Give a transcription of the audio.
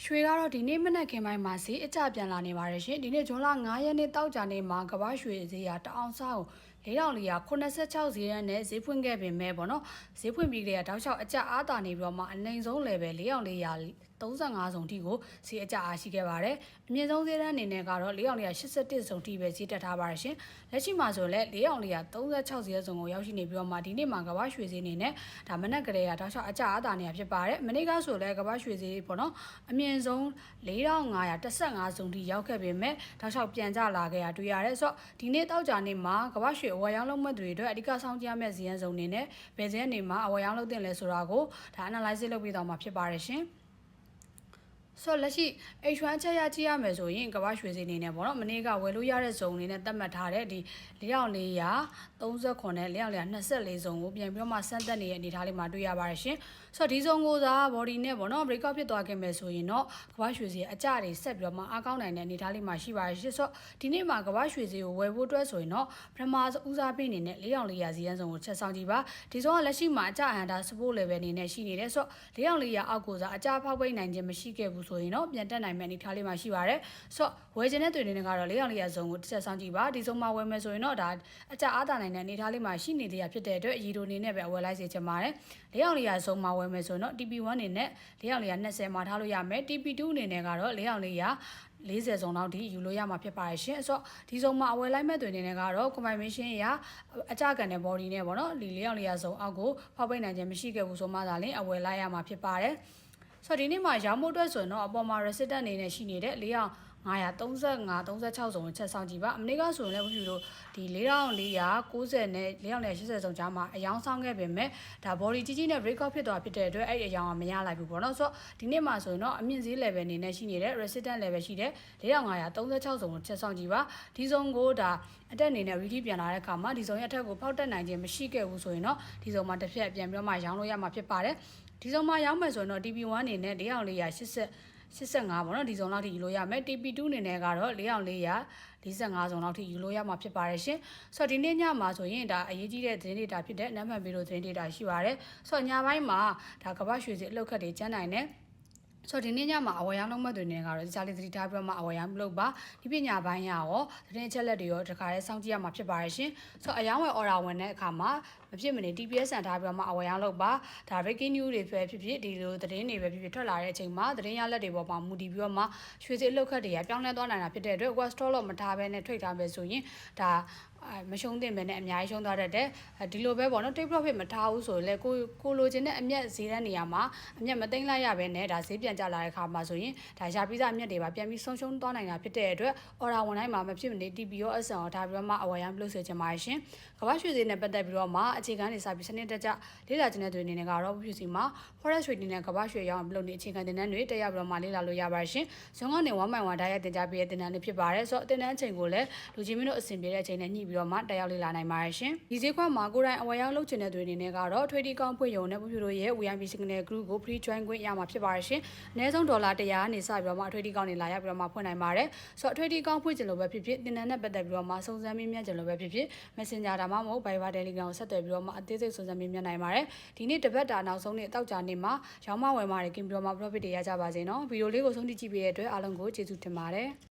ရွှေကတော့ဒီနေ့မနက်ခင်းပိုင်းမှာဈေးအကျပြန်လာနေပါတယ်ရှင်ဒီနေ့ဇွန်လ9ရက်နေ့တောက်ကြနေ့မှာကမ္ဘာရွှေဈေးကတအောင်စားကို4486ဈေးရန်နဲ့ဈေးဖွင့်ခဲ့ပေမဲ့ပေါ့နော်ဈေးဖွင့်ပြီးတဲ့တောက်လျှောက်အကျအားတာနေပြီးတော့မှအနိုင်ဆုံး level 4435စုံထိကိုဈေးအကျအားရှိခဲ့ပါတယ်အမြင့်ဆုံးဈေးတန်းအနေနဲ့ကတော့4481စုံထိပဲဈေးတက်ထားပါတယ်ရှင်လက်ရှိမှာဆိုလည်း4436ဈေးစုံကိုရောက်ရှိနေပြီးတော့မှဒီနေ့မှာကမ္ဘာရွှေဈေးအနေနဲ့ဒါမနက်ကလေးကတောက်လျှောက်အကျအားတာနေတာဖြစ်ပါတယ်မနေ့ကဆိုလည်းကမ္ဘာရွှေဈေးပေါ့နော်အမြင့်ဆုံး4515စုံထိရောက်ခဲ့ပေမဲ့တောက်လျှောက်ပြန်ကျလာခဲ့တာတွေ့ရတယ်ဆိုတော့ဒီနေ့တောက်ကြနေ့မှာကမ္ဘာရွှေအဝယ်ရောင်းလုပ်မဲ့တွေအတွက်အဓိကဆောင်ကြရမယ့်ဈေးရန်စုံနေနဲ့ဘယ်ဈေးနေမှာအဝယ်ရောင်းလုပ်တင်လဲဆိုတာကိုဒါ analysis လုပ်ပြီးတော့မှာဖြစ်ပါတယ်ရှင်ဆိုလက်ရှိ H1 ချက်ရကြည့်ရမယ်ဆိုရင်ကမ္ဘာရွှေဈေးနေနဲ့ပေါ့နော်မနေ့ကဝယ်လို့ရတဲ့ဇုံအနေနဲ့သတ်မှတ်ထားတဲ့ဒီ4439နဲ့4424ဇုံကိုပြန်ပြီးတော့မှစမ်းသပ်နေတဲ့အနေအထားလေးမှာတွေ့ရပါတယ်ရှင်ဆိုတော့ဒီဇုံကိုသာ body နဲ့ပေါ့နော် break out ဖြစ်သွားခဲ့မယ်ဆိုရင်တော့ကမ္ဘာရွှေဈေးအကျတွေဆက်ပြီးတော့မှအားကောင်းနိုင်တဲ့အနေအထားလေးမှာရှိပါတယ်ရှင်ဆိုတော့ဒီနေ့မှာကမ္ဘာရွှေဈေးကိုဝယ်ဖို့အတွက်ဆိုရင်တော့ပထမဦးစားပေးအနေနဲ့4400ဈေးရန်ဇုံကိုချက်ဆောင်ကြည့်ပါဒီဇုံကလက်ရှိမှာအကျအဟန်တာ support level အနေနဲ့ရှိနေတယ်ဆိုတော့4400အောက်ကိုစားအကျဖောက်ပိတ်နိုင်ခြင်းမရှိခဲ့ဘူးဆိုရင်တော့ပြန်တက်နိုင်မယ့်အနေအထားလေးမှာရှိပါတယ်ဆိုတော့ဝယ်ခြင်းတဲ့တွေနေကတော့4400ဇုံကိုတစ်ချက်ဆောင်ကြည့်ပါဒီဇုံမှာဝယ်မယ်ဆိုရင်တော့ဒါအကျအားတာနိုင်တဲ့အနေအထားလေးမှာရှိနေသေးတာဖြစ်တဲ့အတွက်ရီဒိုအနေနဲ့ပဲဝယ်လိုက်စေချင်ပါတယ်4400ဇုံမှာဝယ်မယ်ဆိုရင်တော့ TP1 အနေနဲ့4420မှာထားလို့ရမယ် TP2 အနေနဲ့ကတော့4440ဇုံလောက်ထိယူလို့ရမှာဖြစ်ပါတယ်ရှင်ဆိုတော့ဒီဇုံမှာအဝယ်လိုက်မဲ့တွေနေနဲ့ကတော့ combination အရာအကျကန်တဲ့ body နဲ့ပေါ့နော်ဒီ4400ဇုံအောက်ကိုဖောက်ပိတ်နိုင်ခြင်းမရှိခဲ့ဘူးဆိုမှသာလျှင်အဝယ်လိုက်ရမှာဖြစ်ပါတယ်ဆိုတော့ဒီနေ့မှာရောင်းဖို့အတွက်ဆိုရင်တော့အပေါ်မှာ resistant အနေနဲ့ရှိနေတဲ့4535 36စုံကိုချက်ဆောင်ကြည့်ပါအမနေ့ကဆိုရင်လည်းဘုရားတို့ဒီ4490နဲ့4480စုံကြားမှာအယောင်ဆောင်ခဲ့ပေမဲ့ဒါ body ကြီးကြီးနဲ့ break out ဖြစ်သွားဖြစ်တဲ့အတွက်အဲ့ဒီအယောင်ကမရလိုက်ဘူးပေါ့နော်ဆိုတော့ဒီနေ့မှာဆိုရင်တော့အမြင့်ဈေး level အနေနဲ့ရှိနေတဲ့ resistant level ရှိတဲ့4536စုံကိုချက်ဆောင်ကြည့်ပါဒီစုံကိုဒါအတက်အနေနဲ့ ready ပြန်လာတဲ့အခါမှာဒီစုံရဲ့အထက်ကိုဖောက်တက်နိုင်ခြင်းမရှိခဲ့ဘူးဆိုရင်တော့ဒီစုံမှာတစ်ဖြတ်ပြန်ပြီးတော့မှရောင်းလို့ရမှာဖြစ်ပါတယ်ဒီစုံမှာရောင်းမယ်ဆိုရင်တော့ TP1 အနေနဲ့4485ပေါ့နော်ဒီဇုံလောက်ထိယူလို့ရမယ် TP2 အနေနဲ့ကတော့4445ဇုံလောက်ထိယူလို့ရမှာဖြစ်ပါတယ်ရှင်ဆိုတော့ဒီနေ့ညမှာဆိုရင်ဒါအရေးကြီးတဲ့သတင်း data ဖြစ်တဲ့နံပါတ်ပြီးလို့သတင်း data ရှိပါတယ်ဆိုတော့ညပိုင်းမှာဒါကမ္ဘာရွှေဈေးအလောက်ခတ်တွေကျန်းနိုင်တယ်ဆိုတော့ဒီနေ့ညမှာအဝယ်ရောင်းလုပ်မှတ်တွေနေကတော့ဒီစားလေးသတိထားပြီးတော့မှအဝယ်ရောင်းလုပ်ပါဒီပညာပိုင်းရောသတင်းအချက်လက်တွေရောတခါတည်းစောင့်ကြည့်ရမှာဖြစ်ပါတယ်ရှင်ဆိုတော့အယောင်းဝယ် order ဝင်တဲ့အခါမှာမဖြစ်မနေ TPS ဆန်ထားပြီးတော့မှအဝယ်ရောင်းလုပ်ပါဒါ breaking news တွေပဲဖြစ်ဖြစ်ဒီလိုသတင်းတွေပဲဖြစ်ဖြစ်ထွက်လာတဲ့အချိန်မှာသတင်းရလက်တွေပေါ်မှာမူတည်ပြီးတော့မှရွှေဈေးအလောက်ခတ်တွေကပြောင်းလဲသွားနိုင်တာဖြစ်တဲ့အတွက် West Store လို့မထားဘဲနဲ့ထိတ်ထားပဲဆိုရင်ဒါမရှုံးတင်ပဲနဲ့အများကြီးရှုံးသွားတတ်တယ်ဒီလိုပဲပေါ့နော် take profit မထားဘူးဆိုရင်လည်းကိုလိုချင်တဲ့အမြတ်ဈေးတန်းနေရာမှာအမြတ်မသိမ်းလိုက်ရပဲနဲ့ဒါဈေးပြန်ကျလာတဲ့ခါမှာဆိုရင်ဒါရပြီးသားအမြတ်တွေပါပြန်ပြီးဆုံးရှုံးသွားနိုင်တာဖြစ်တဲ့အတွက် order ဝင်တိုင်းမှာမဖြစ်မနေ TPO SN ကိုထားပြီးတော့မှအဝယ်ရမ်းလုပ်စေချင်ပါတယ်ရှင်ကမ္ဘာရွှေဈေးနဲ့ပတ်သက်ပြီးတော့မှအခြေခံနေစာပြီးစနစ်တကျလေ့လာခြင်းတဲ့တွေအနေနဲ့ကတော့ဖြစ်စီမှာ forex trading နဲ့ကမ္ဘာရွှေရောင်းပြုလုပ်နေအခြေခံတင်တန်းတွေတက်ရောက်ပြီးတော့မှလေ့လာလို့ရပါတယ်ရှင်ဇွန်ကနေ1/1ဓာတ်ရိုက်တင်ကြားပေးတဲ့တင်တန်းလေးဖြစ်ပါတယ်ဆိုတော့တင်တန်းအချိန်ကိုလည်းလူချင်းမင်းတို့အဆင်ပြေတဲ့အချိန်နဲ့ညှိပြီးတော့မှတက်ရောက်လေ့လာနိုင်ပါတယ်ရှင်ဒီဈေးကွက်မှာကိုယ်တိုင်အဝယ်ရောက်လုပ်ချင်တဲ့တွေအနေနဲ့ကတော့ trading account ဖွင့်ရုံနဲ့ဘုရားတို့ရဲ့ VIP signal group ကို free join ခွင့်ရမှာဖြစ်ပါတယ်ရှင်အနည်းဆုံး$100ကနေစပြီးတော့မှ trading account တွေလာရောက်ပြီးတော့မှဖွင့်နိုင်ပါတယ်ဆိုတော့ trading account ဖွင့်ချင်လို့ပဲဖြစ်ဖြစ်တင်တန်းနဲ့ပတ်သက်ပြီးတော့မှစုံစမ်းမေးမြန်းချင်လို့ပဲဖြစ်ဖြစ် Messenger ဒါမှမဟုတ် Viber Telegram ကိုဆက်သွယ်ပြီးတော့မှအသေးစိတ်စုံစမ်းမေးမြန်းနိုင်ပါတယ်ဒီနေ့တပတ်တာနောက်ဆုံးနေ့တောက်ကြနေ့မှာရောင်းမဝယ်မာတွေကင်ပြီးတော့မှ profit တွေရကြပါစေနော်ဗီဒီယိုလေးကိုဆုံးဖြတ်ကြည့်ပေးတဲ့အတွက်အားလုံးကိုကျေးဇူးတင်ပါတယ်